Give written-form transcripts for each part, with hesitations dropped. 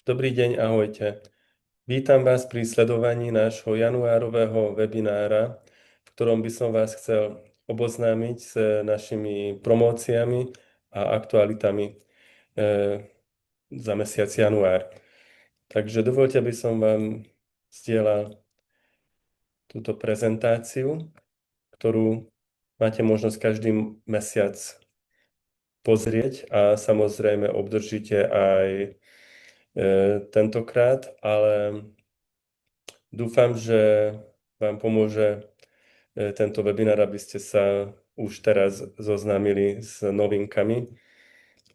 Dobrý deň, ahojte. Vítam vás pri sledovaní nášho januárového webinára, v ktorom by som vás chcel oboznámiť s našimi promóciami a aktualitami za mesiac január. Takže dovoľte, aby som vám zdieľal túto prezentáciu, ktorú máte možnosť každý mesiac pozrieť a samozrejme obdržíte aj tentokrát, ale dúfam, že vám pomôže tento webinár, aby ste sa už teraz zoznámili s novinkami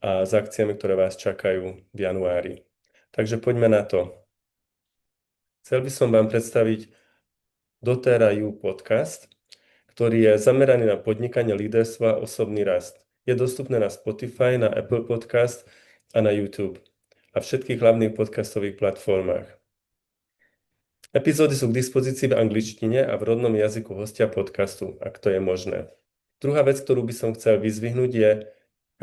a s akciami, ktoré vás čakajú v januári. Takže poďme na to. Chcel by som vám predstaviť doTERRA U podcast, ktorý je zameraný na podnikanie, líderstvo a osobný rast. Je dostupné na Spotify, na Apple Podcast a na YouTube a všetkých hlavných podcastových platformách. Epizódy sú k dispozícii v angličtine a v rodnom jazyku hostia podcastu, ak to je možné. Druhá vec, ktorú by som chcel vyzdvihnúť, je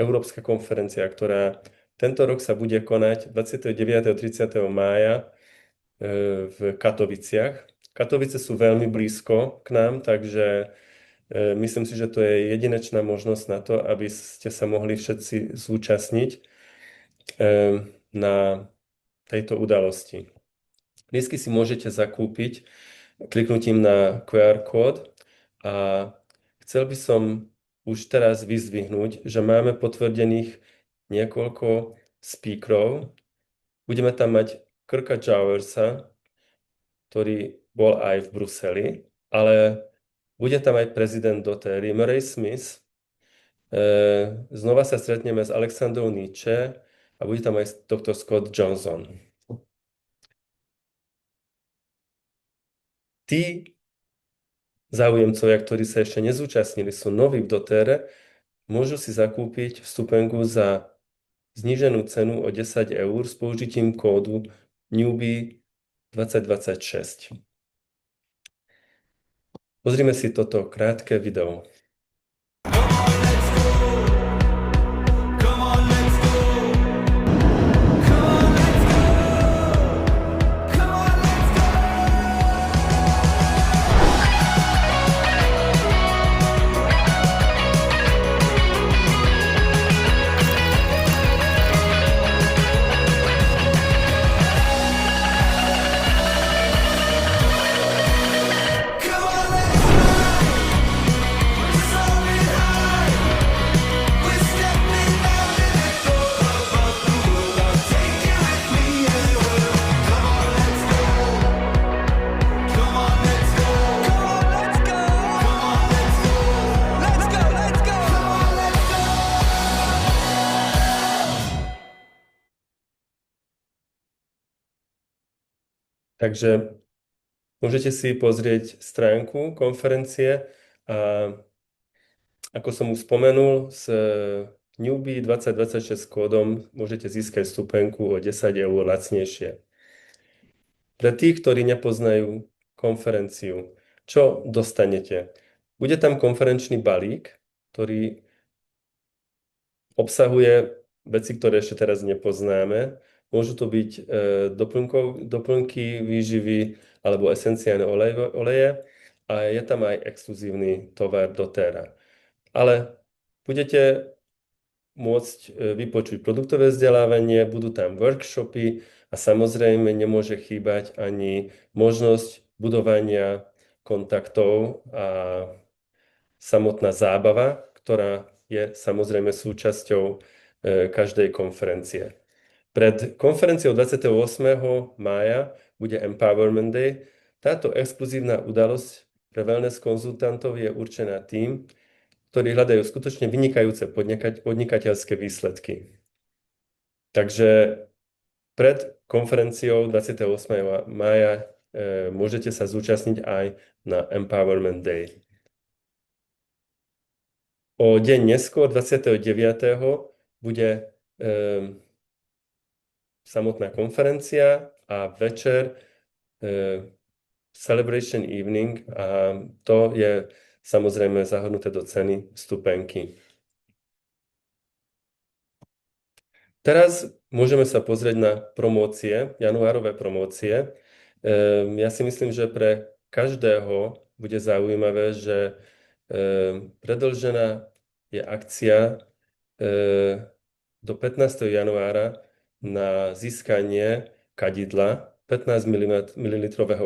Európska konferencia, ktorá tento rok sa bude konať 29. a 30. mája v Katoviciach. Katovice sú veľmi blízko k nám, takže myslím si, že to je jedinečná možnosť na to, aby ste sa mohli všetci zúčastniť na tejto udalosti. Lístky si môžete zakúpiť kliknutím na QR kód a chcel by som už teraz vyzdvihnúť, že máme potvrdených niekoľko speakerov. Budeme tam mať Kirka Jawersa, ktorý bol aj v Bruseli, ale bude tam aj prezident doTERRY, Murray Smith. Znova sa stretneme s Alexandrou Nietzsche a bude tam aj dr. Scott Johnson. Tí záujemcovia, ktorí sa ešte nezúčastnili, sú noví v doTERRE, môžu si zakúpiť vstupenku za zníženú cenu o 10 eur s použitím kódu NEWBIE 2026. Pozrime si toto krátke video. Takže môžete si pozrieť stránku konferencie a ako som už spomenul, s NEWBIE 2026 kódom môžete získať vstupenku o 10 eur lacnejšie. Pre tých, ktorí nepoznajú konferenciu, čo dostanete? Bude tam konferenčný balík, ktorý obsahuje veci, ktoré ešte teraz nepoznáme. Môžu to byť doplnky výživy alebo esenciálne oleje a je tam aj exkluzívny tovar doTERRA. Ale budete môcť vypočuť produktové vzdelávanie, budú tam workshopy a samozrejme nemôže chýbať ani možnosť budovania kontaktov a samotná zábava, ktorá je samozrejme súčasťou každej konferencie. Pred konferenciou 28. mája bude Empowerment Day. Táto exkluzívna udalosť pre wellness konzultantov je určená tým, ktorí hľadajú skutočne vynikajúce podnikateľské výsledky. Takže pred konferenciou 28. mája môžete sa zúčastniť aj na Empowerment Day. O deň neskôr, 29. bude samotná konferencia a večer Celebration Evening a to je samozrejme zahrnuté do ceny vstupenky. Teraz môžeme sa pozrieť na promócie, januárové promócie. Ja si myslím, že pre každého bude zaujímavé, že predĺžená je akcia do 15. januára na získanie kadidla, 15 ml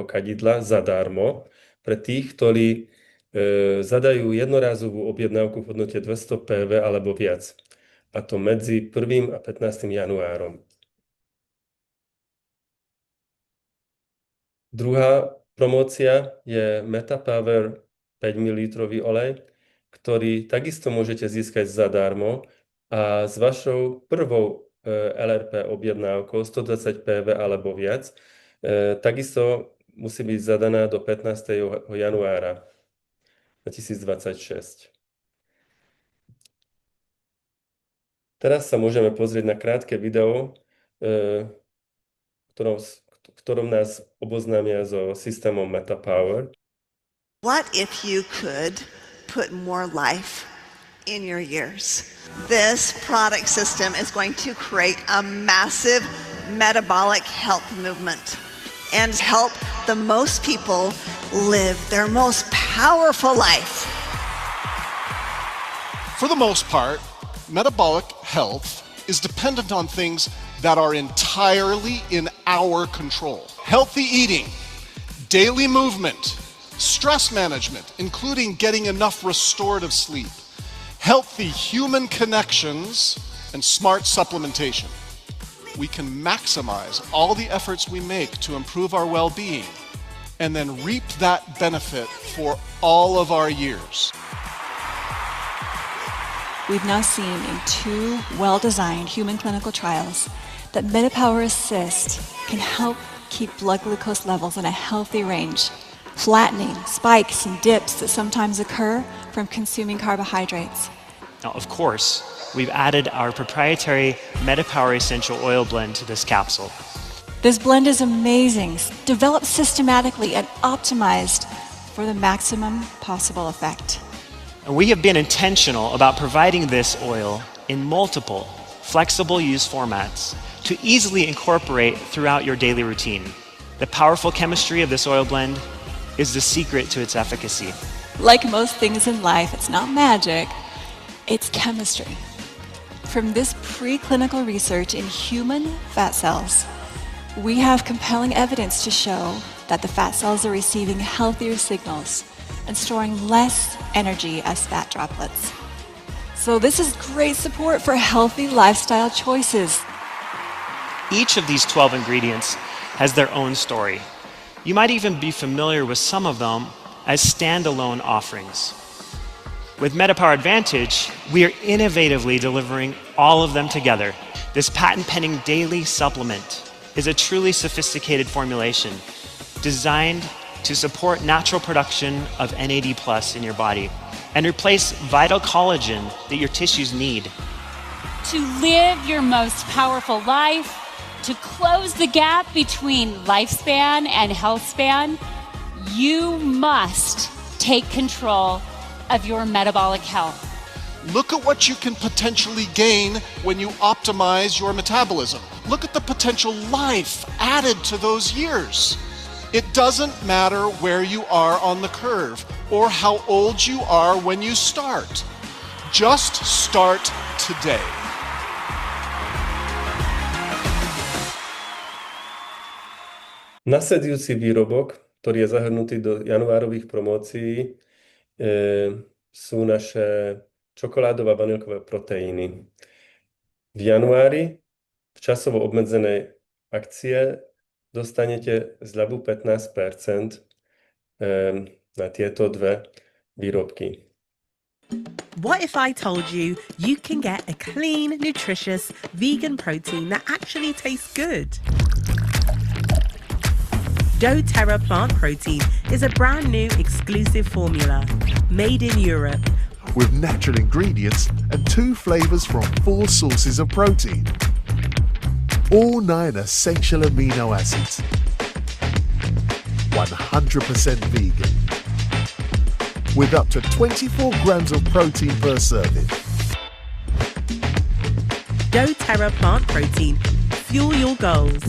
kadidla zadarmo pre tých, ktorí zadajú jednorázovú objednávku v hodnote 200 PV alebo viac. A to medzi 1. a 15. januárom. Druhá promócia je Metapower 5 ml olej, ktorý takisto môžete získať zadarmo a s vašou prvou LRP objednávkou 120 PV alebo viac, takisto musí byť zadaná do 15. januára 2026. Teraz sa môžeme pozrieť na krátke video, ktorom nás oboznámia so systémom Metapower. What if you could put more life in your years? This product system is going to create a massive metabolic health movement and help the most people live their most powerful life. For the most part, metabolic health is dependent on things that are entirely in our control. Healthy eating, daily movement, stress management, including getting enough restorative sleep, healthy human connections, and smart supplementation. We can maximize all the efforts we make to improve our well-being and then reap that benefit for all of our years. We've now seen in 2 well-designed human clinical trials that Metapower Assist can help keep blood glucose levels in a healthy range, flattening spikes and dips that sometimes occur from consuming carbohydrates. Now, of course, we've added our proprietary Metapower Essential Oil Blend to this capsule. This blend is amazing, developed systematically and optimized for the maximum possible effect. And we have been intentional about providing this oil in multiple flexible use formats to easily incorporate throughout your daily routine. The powerful chemistry of this oil blend is the secret to its efficacy. Like most things in life, it's not magic, it's chemistry. From this preclinical research in human fat cells, we have compelling evidence to show that the fat cells are receiving healthier signals and storing less energy as fat droplets. So this is great support for healthy lifestyle choices. Each of these 12 ingredients has their own story. You might even be familiar with some of them as standalone offerings. With Metapower Advantage, we are innovatively delivering all of them together. This patent-pending daily supplement is a truly sophisticated formulation designed to support natural production of NAD+ in your body and replace vital collagen that your tissues need. To live your most powerful life, to close the gap between lifespan and health span, you must take control of your metabolic health. Look at what you can potentially gain when you optimize your metabolism. Look at the potential life added to those years. It doesn't matter where you are on the curve or how old you are when you start. Just start today. Nasledujúci výrobok, ktorý je zahrnutý do januárových promócií, sú naše čokoládové a vanilkové proteíny. V januári v časovo obmedzenej akcie dostanete zľavu 15% na tieto dve výrobky. What if I told you you can get a clean, nutritious, vegan protein that actually tastes good? doTERRA Plant Protein is a brand new exclusive formula made in Europe with natural ingredients and 2 flavors from 4 sources of protein. All 9 essential amino acids. 100% vegan. With up to 24 grams of protein per serving. doTERRA Plant Protein fuel your goals.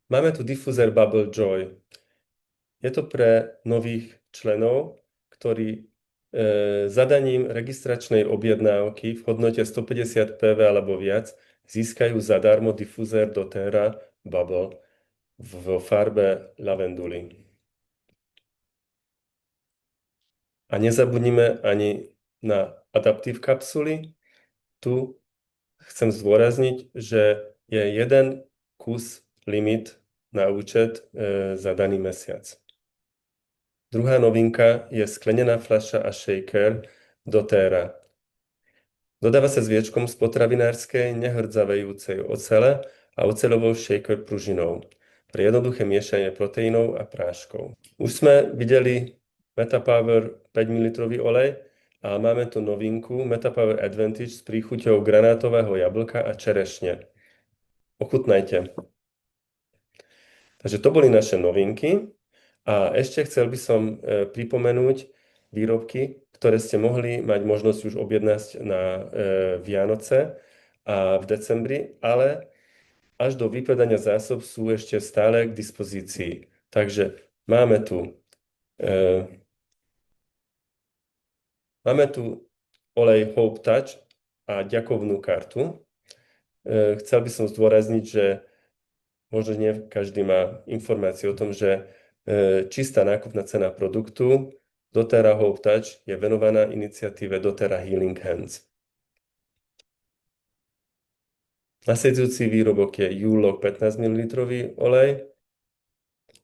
Máme tu difúzer Bubble Joy. Je to pre nových členov, ktorí zadaním registračnej objednávky v hodnote 150 PV alebo viac získajú zadarmo difúzer doTERRA Bubble vo farbe lavenduly. A nezabudnime ani na adaptív kapsuly. Tu chcem zdôrazniť, že je jeden kus limit na účet za daný mesiac. Druhá novinka je sklenená fľaša a shaker doTERRA. Dodáva sa s viečkom z potravinárskej nehrdzavejúcej ocele a oceľovou shaker pružinou pre jednoduché miešanie proteínov a práškov. Už sme videli Metapower 5 ml olej a máme tu novinku Metapower Advantage s príchuťou granátového jablka a čerešne. Ochutnajte. Takže to boli naše novinky a ešte chcel by som pripomenúť výrobky, ktoré ste mohli mať možnosť už objednať na Vianoce a v decembri, ale až do vypredania zásob sú ešte stále k dispozícii. Takže máme tu olej Hope Touch a ďakovnú kartu. Chcel by som zdôrazniť, že možno nie každý má informáciu o tom, že čistá nákupná cena produktu doTERRA Hope Touch je venovaná iniciatíve doTERRA Healing Hands. Nasledujúci výrobok je U-Log 15 ml olej,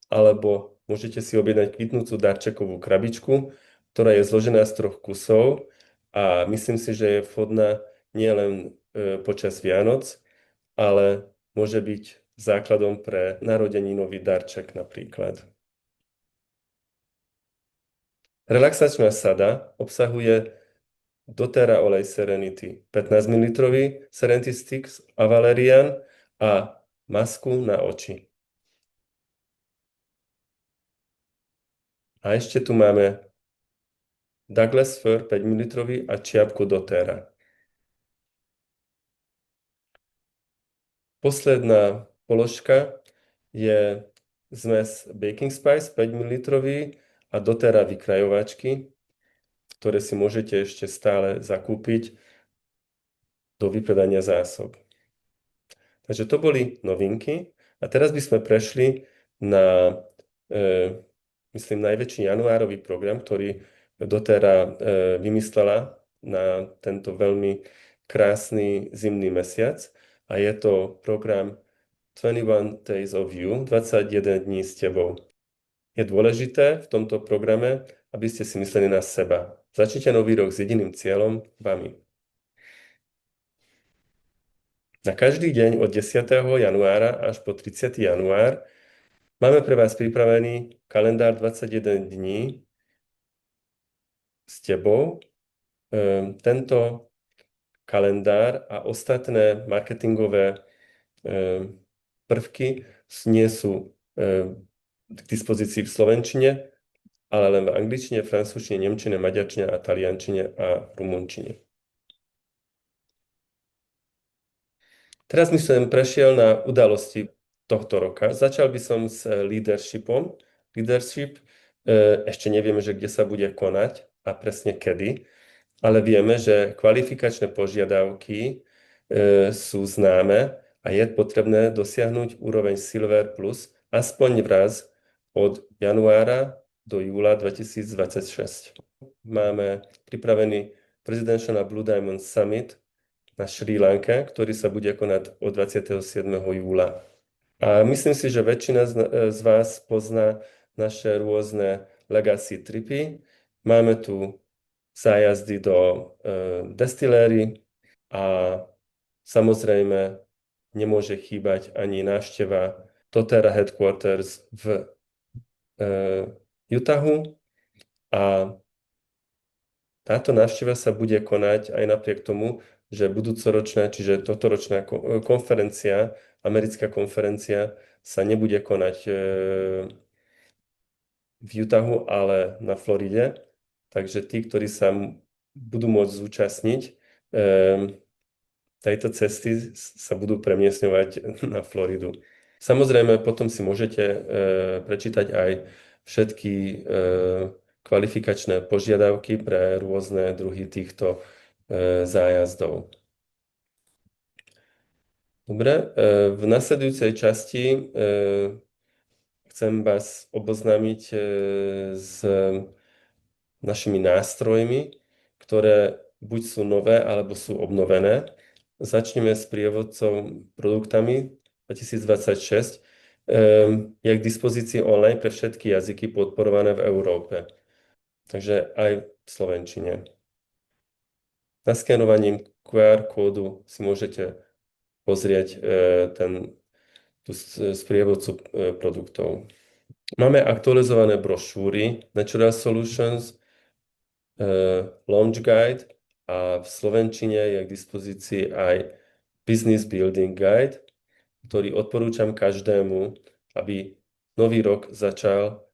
alebo môžete si objednať kvitnúcu darčekovú krabičku, ktorá je zložená z 3 kusov a myslím si, že je vhodná nielen počas Vianoc, ale môže byť základom pre narodeninový darček napríklad. Relaxačná sada obsahuje doTERRA olej Serenity 15 ml, Serenity Sticks a Valerian a masku na oči. A ešte tu máme Douglas Fir 5 ml a čiapku doTERRA. Posledná položka je zmes Baking Spice 5 ml a doTERRA vykrajovačky, ktoré si môžete ešte stále zakúpiť do vypredania zásob. Takže to boli novinky a teraz by sme prešli na myslím najväčší januárový program, ktorý doTERRA vymyslela na tento veľmi krásny zimný mesiac a je to program 21 Days of You, 21 dní s tebou. Je dôležité v tomto programe, aby ste si mysleli na seba. Začnite nový rok s jediným cieľom, vami. Na každý deň od 10. januára až po 30. január máme pre vás pripravený kalendár 21 dní s tebou. Tento kalendár a ostatné marketingové prvky nie sú k dispozícii v slovenčine, ale len v angličtine, francúzštine, nemčine, maďarčine a taliančine a rumunčine. Teraz by som prešiel na udalosti tohto roka. Začal by som s leadershipom. Leadership ešte nevieme, že kde sa bude konať a presne kedy, ale vieme, že kvalifikačné požiadavky sú známe a je potrebné dosiahnuť úroveň Silver Plus aspoň raz od januára do júla 2026. Máme pripravený Presidential Blue Diamond Summit na Šrí Lanke, ktorý sa bude konať od 27. júla. A myslím si, že väčšina z vás pozná naše rôzne legacy tripy. Máme tu zájazdy do destiléry a samozrejme nemôže chýbať ani návšteva doTERRA Headquarters v Utahu a táto návšteva sa bude konať aj napriek tomu, že budúcoročná, čiže totoročná konferencia, americká konferencia sa nebude konať v Utahu, ale na Floride. Takže tí, ktorí sa budú môcť zúčastniť, tejto cesty sa budú premiestňovať na Floridu. Samozrejme, potom si môžete prečítať aj všetky kvalifikačné požiadavky pre rôzne druhy týchto zájazdov. Dobre, v nasledujúcej časti chcem vás oboznámiť s našimi nástrojmi, ktoré buď sú nové, alebo sú obnovené. Začneme s prievodcom produktami 2026. Je k dispozícii online pre všetky jazyky podporované v Európe. Takže aj v slovenčine. Naskenovaním QR kódu si môžete pozrieť tú sprievodcu produktov. Máme aktualizované brošúry Natural Solutions, Launch Guide a v slovenčine je k dispozícii aj Business Building Guide, ktorý odporúčam každému, aby nový rok začal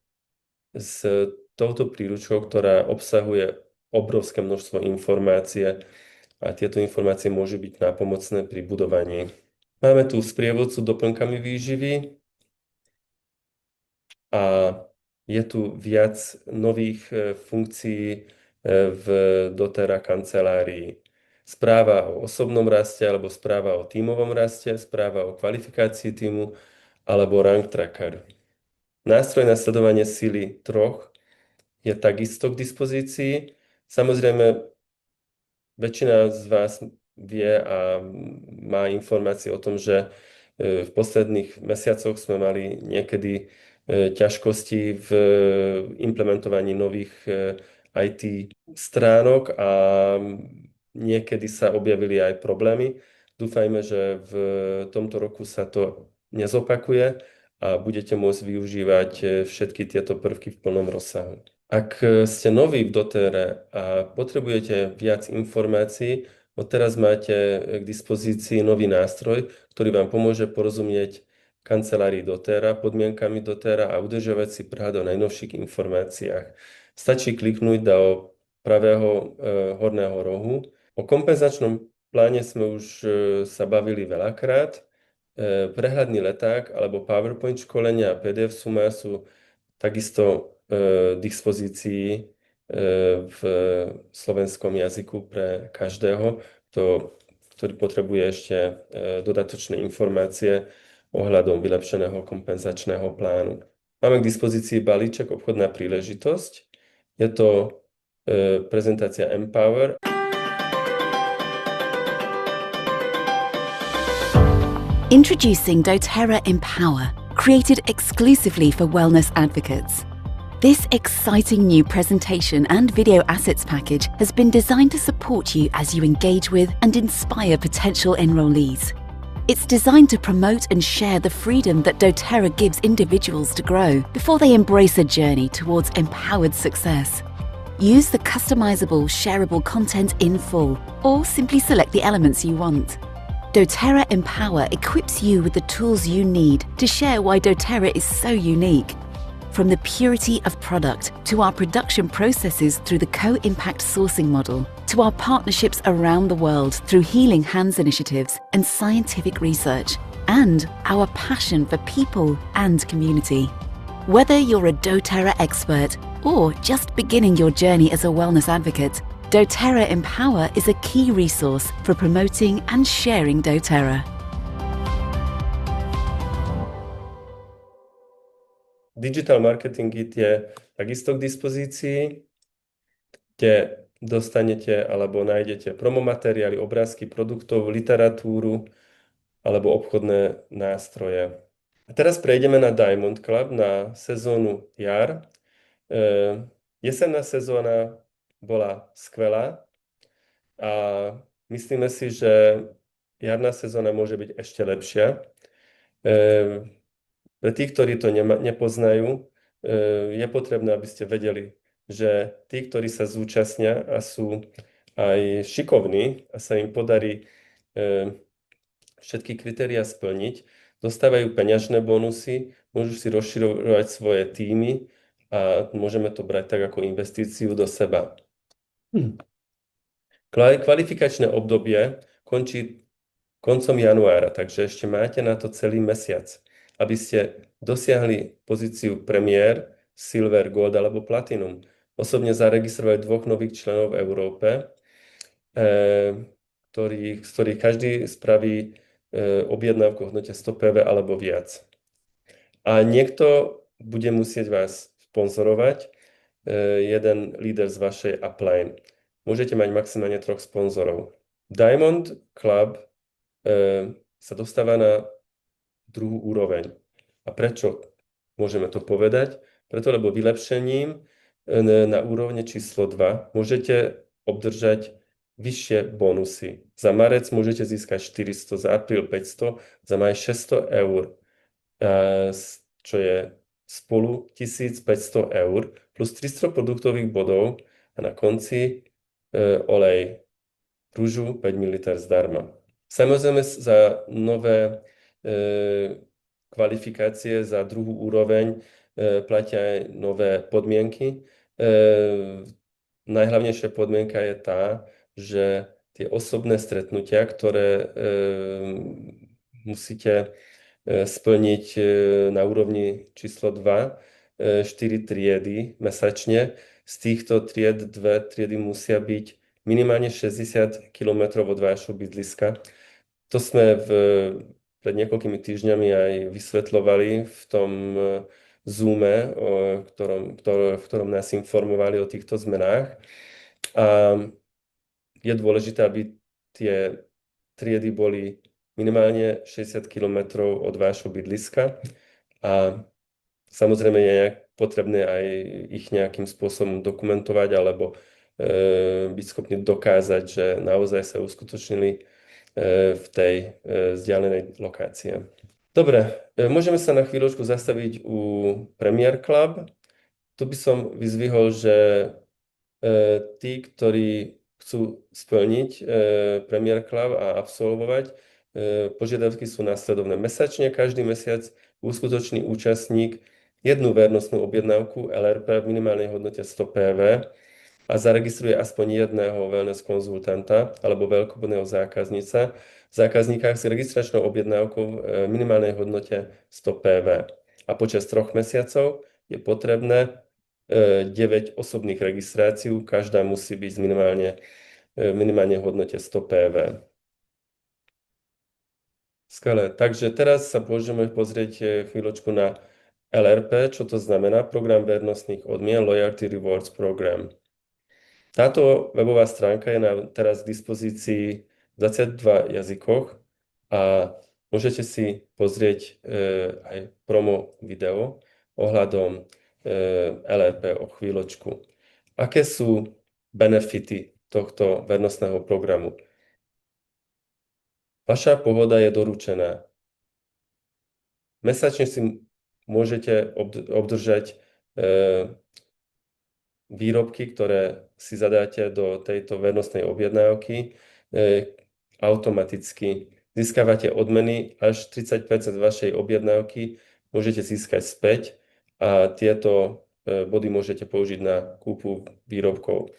s touto príručkou, ktorá obsahuje obrovské množstvo informácie a tieto informácie môžu byť nápomocné pri budovaní. Máme tu sprievodcu doplnkami výživy a je tu viac nových funkcií v doTERRA kancelárii. Správa o osobnom raste alebo správa o tímovom raste, správa o kvalifikácii tímu alebo rank tracker. Nástroj na sledovanie sily troch je takisto k dispozícii. Samozrejme, väčšina z vás vie a má informácie o tom, že v posledných mesiacoch sme mali niekedy ťažkosti v implementovaní nových IT stránok a niekedy sa objavili aj problémy. Dúfajme, že v tomto roku sa to nezopakuje a budete môcť využívať všetky tieto prvky v plnom rozsahu. Ak ste noví v doTERRE a potrebujete viac informácií, odteraz máte k dispozícii nový nástroj, ktorý vám pomôže porozumieť kancelárii doTERRA, podmienkami doTERRA a udržovať si prehľad o najnovších informáciách. Stačí kliknúť do pravého horného rohu. O kompenzačnom pláne sme už sa bavili veľakrát. Prehľadný leták alebo PowerPoint školenia a PDF suma sú takisto k dispozícii v slovenskom jazyku pre každého, ktorý potrebuje ešte dodatočné informácie ohľadom vylepšeného kompenzačného plánu. Máme k dispozícii balíček Obchodná príležitosť. Je to prezentácia Empower. Introducing doTERRA Empower, created exclusively for wellness advocates. This exciting new presentation and video assets package has been designed to support you as you engage with and inspire potential enrollees. It's designed to promote and share the freedom that doTERRA gives individuals to grow before they embrace a journey towards empowered success. Use the customizable, shareable content in full, or simply select the elements you want. doTERRA Empower equips you with the tools you need to share why doTERRA is so unique. From the purity of product to our production processes through the co-impact sourcing model, to our partnerships around the world through Healing Hands initiatives and scientific research, and our passion for people and community. Whether you're a doTERRA expert or just beginning your journey as a wellness advocate, doTERRA Empower is a key resource for promoting and sharing doTERRA. Digital Marketing Kit je takisto k dispozícii, kde dostanete alebo nájdete promomateriály, obrázky produktov, literatúru alebo obchodné nástroje. A teraz prejdeme na Diamond Club, na sezónu jar. Jesenná sezóna bola skvelá a myslíme si, že jarná sezóna môže byť ešte lepšia. Pre tých, ktorí to nepoznajú, je potrebné, aby ste vedeli, že tí, ktorí sa zúčastnia a sú aj šikovní a sa im podarí všetky kritériá splniť, dostávajú peňažné bonusy, môžu si rozširovať svoje tímy a môžeme to brať tak ako investíciu do seba. Kvalifikačné obdobie končí koncom januára, takže ešte máte na to celý mesiac, aby ste dosiahli pozíciu Premier, Silver, Gold alebo Platinum. Osobne zaregistrovali 2 nových členov v Európe, z ktorých každý spraví objednávku v hodnote 100 PV alebo viac. A niekto bude musieť vás sponzorovať, jeden líder z vašej upline. Môžete mať maximálne 3 sponzorov. Diamond Club sa dostáva na druhú úroveň. A prečo môžeme to povedať? Preto, lebo vylepšením na úrovne číslo 2 môžete obdržať vyššie bonusy. Za marec môžete získať 400, za apríl 500, za maj 600 eur, čo je spolu 1500 eur, plus 300 produktových bodov a na konci olej rúžu 5 ml zdarma. Samozrejme za nové kvalifikácie za druhú úroveň platia aj nové podmienky. Najhlavnejšia podmienka je tá, že tie osobné stretnutia, ktoré musíte splniť na úrovni číslo 2, 4 triedy mesačne. Z týchto tried 2 triedy musia byť minimálne 60 km od vášho bydliska. To sme pred niekoľkými týždňami aj vysvetľovali v tom Zoome, v ktorom nás informovali o týchto zmenách. A je dôležité, aby tie triedy boli minimálne 60 km od vášho bydliska a samozrejme je potrebné aj ich nejakým spôsobom dokumentovať alebo byť schopný dokázať, že naozaj sa uskutočnili v tej vzdialenej lokácii. Dobre, môžeme sa na chvíľočku zastaviť u Premier Club. Tu by som vyzdvihol, že tí, ktorí chcú splniť Premier Club a absolvovať, požiadavky sú následovné. Mesačne, každý mesiac uskutoční účastník jednu vernostnú objednávku LRP v minimálnej hodnote 100 PV a zaregistruje aspoň jedného wellness konzultanta alebo veľkobodného zákazníka s registračnou objednávkou v minimálnej hodnote 100 PV. A počas 3 mesiacov je potrebné 9 osobných registrácií, každá musí byť minimálne v hodnote 100 PV. Skvelé, takže teraz sa môžeme pozrieť chvíľočku na LRP, čo to znamená, program vernostných odmien, Loyalty Rewards Program. Táto webová stránka je teraz k dispozícii v 22 jazykoch a môžete si pozrieť aj promo video ohľadom LRP o chvíľočku. Aké sú benefity tohto vernostného programu? Vaša pohoda je doručená. Mesačne si môžete obdržať výrobky, ktoré si zadáte do tejto vernostnej objednávky automaticky. Získavate odmeny, až 30% vašej objednávky môžete získať späť a tieto body môžete použiť na kúpu výrobkov.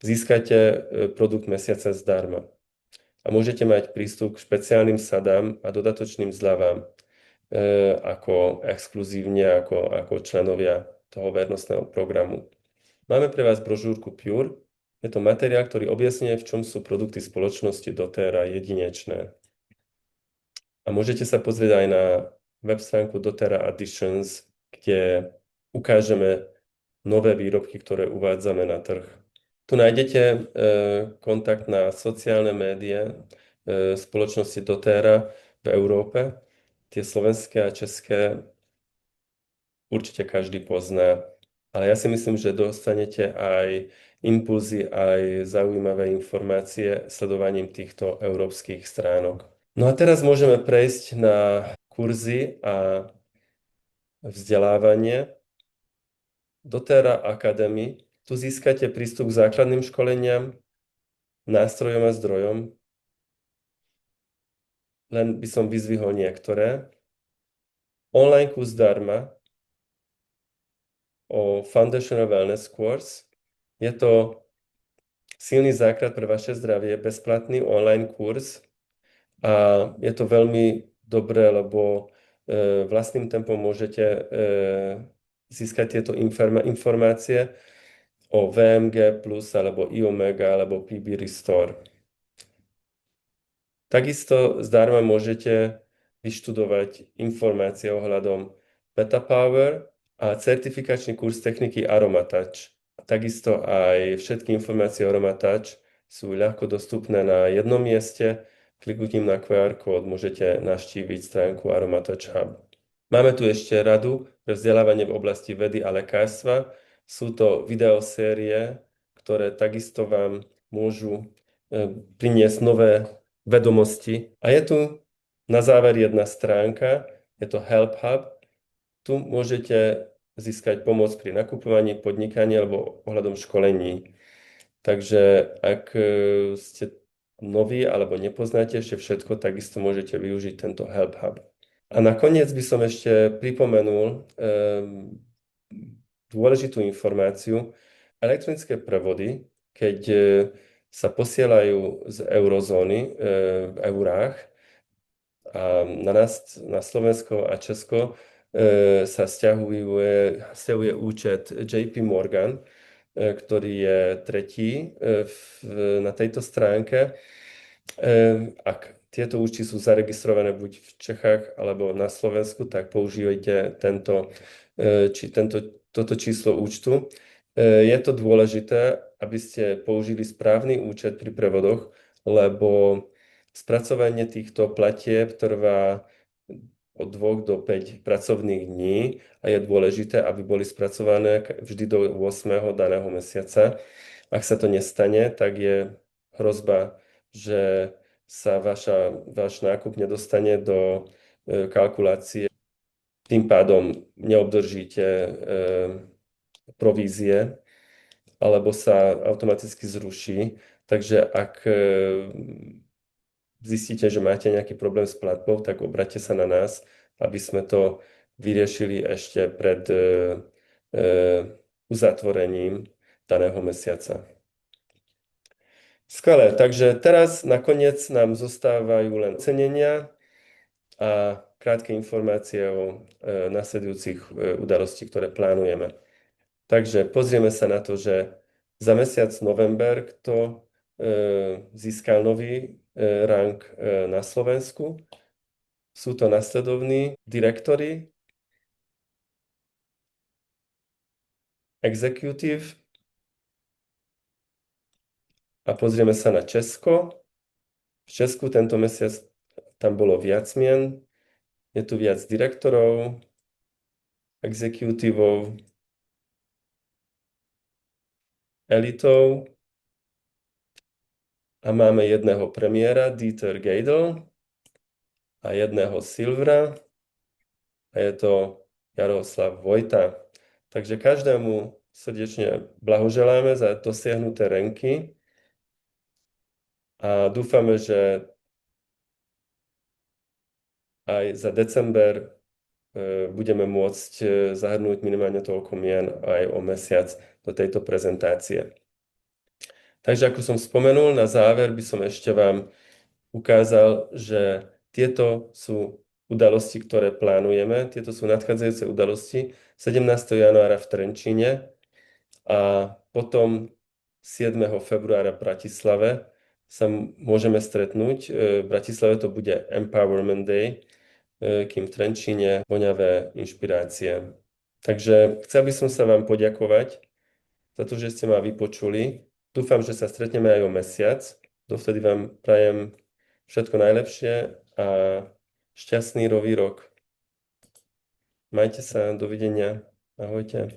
Získate produkt mesiaca zdarma a môžete mať prístup k špeciálnym sadám a dodatočným zľavám ako exkluzívne, ako členovia toho vernostného programu. Máme pre vás brožúrku Pure. Je to materiál, ktorý objasňuje, v čom sú produkty spoločnosti doTERRA jedinečné. A môžete sa pozrieť aj na web stránku doTERRA Additions, kde ukážeme nové výrobky, ktoré uvádzame na trh. Tu nájdete kontakt na sociálne médiá spoločnosti doTERRA v Európe. Tie slovenské a české určite každý pozná. Ale ja si myslím, že dostanete aj impulzy, aj zaujímavé informácie sledovaním týchto európskych stránok. No a teraz môžeme prejsť na kurzy a vzdelávanie. doTERRA Academy. Tu získate prístup k základným školeniam, nástrojom a zdrojom. Len by som vyzdvihol niektoré. Online kurz zdarma o Foundational Wellness Course. Je to silný základ pre vaše zdravie, bezplatný online kurz a je to veľmi dobré, lebo vlastným tempom môžete získať tieto informácie o VMG+, alebo iOmega, alebo PB Restore. Takisto zdarma môžete vyštudovať informácie ohľadom MetaPower a certifikačný kurz techniky AromaTouch. Takisto aj všetky informácie o AromaTouch sú ľahko dostupné na jednom mieste. Kliknutím na QR kód môžete navštíviť stránku AromaTouch Hub. Máme tu ešte radu pre vzdelávanie v oblasti vedy a lekárstva. Sú to videosérie, ktoré takisto vám môžu priniesť nové vedomosti. A je tu na záver jedna stránka, je to Help Hub. Tu môžete získať pomoc pri nakupovaní, podnikaní alebo ohľadom školení. Takže ak ste noví alebo nepoznáte ešte všetko, takisto môžete využiť tento Help Hub. A nakoniec by som ešte pripomenul dôležitú informáciu. Elektronické prevody, keď sa posielajú z eurozóny v eurách a na nás, na Slovensko a Česko, sa stiahuje účet JP Morgan, ktorý je tretí na tejto stránke. Ak tieto účty sú zaregistrované buď v Čechách alebo na Slovensku, tak používajte toto číslo účtu. Je to dôležité, aby ste použili správny účet pri prevodoch, lebo spracovanie týchto platieb trvá od 2 do 5 pracovných dní a je dôležité, aby boli spracované vždy do 8. daného mesiaca. Ak sa to nestane, tak je hrozba, že sa váš nákup nedostane do kalkulácie. Tým pádom neobdržíte provízie, alebo sa automaticky zruší. Takže ak zistíte, že máte nejaký problém s platbou, tak obráťte sa na nás, aby sme to vyriešili ešte pred uzatvorením daného mesiaca. Skvelé, takže teraz nakoniec nám zostávajú len ocenenia a krátke informácie o nasledujúcich udalosti, ktoré plánujeme. Takže pozrieme sa na to, že za mesiac november, kto získal nový rang na Slovensku. Sú to nasledovní direktori, executive, a pozrieme sa na Česko. V Česku tento mesiac tam bolo viac mien. Je tu viac direktorov, exekutívov, elitov. A máme jedného premiéra, Dieter Geidel, a jedného silvera, a je to Jaroslav Vojta. Takže každému srdečne blahoželáme za dosiahnuté ranky a dúfame, že aj za december budeme môcť zahrnúť minimálne toľko mien aj o mesiac do tejto prezentácie. Takže ako som spomenul, na záver by som ešte vám ukázal, že tieto sú udalosti, ktoré plánujeme. Tieto sú nadchádzajúce udalosti 17. januára v Trenčíne a potom 7. februára v Bratislave sa môžeme stretnúť. V Bratislave to bude Empowerment Day, kým v Trenčíne voňavé inšpirácie. Takže chcel by som sa vám poďakovať za to, že ste ma vypočuli. Dúfam, že sa stretneme aj o mesiac. Dovtedy vám prajem všetko najlepšie a šťastný nový rok. Majte sa, dovidenia, ahojte.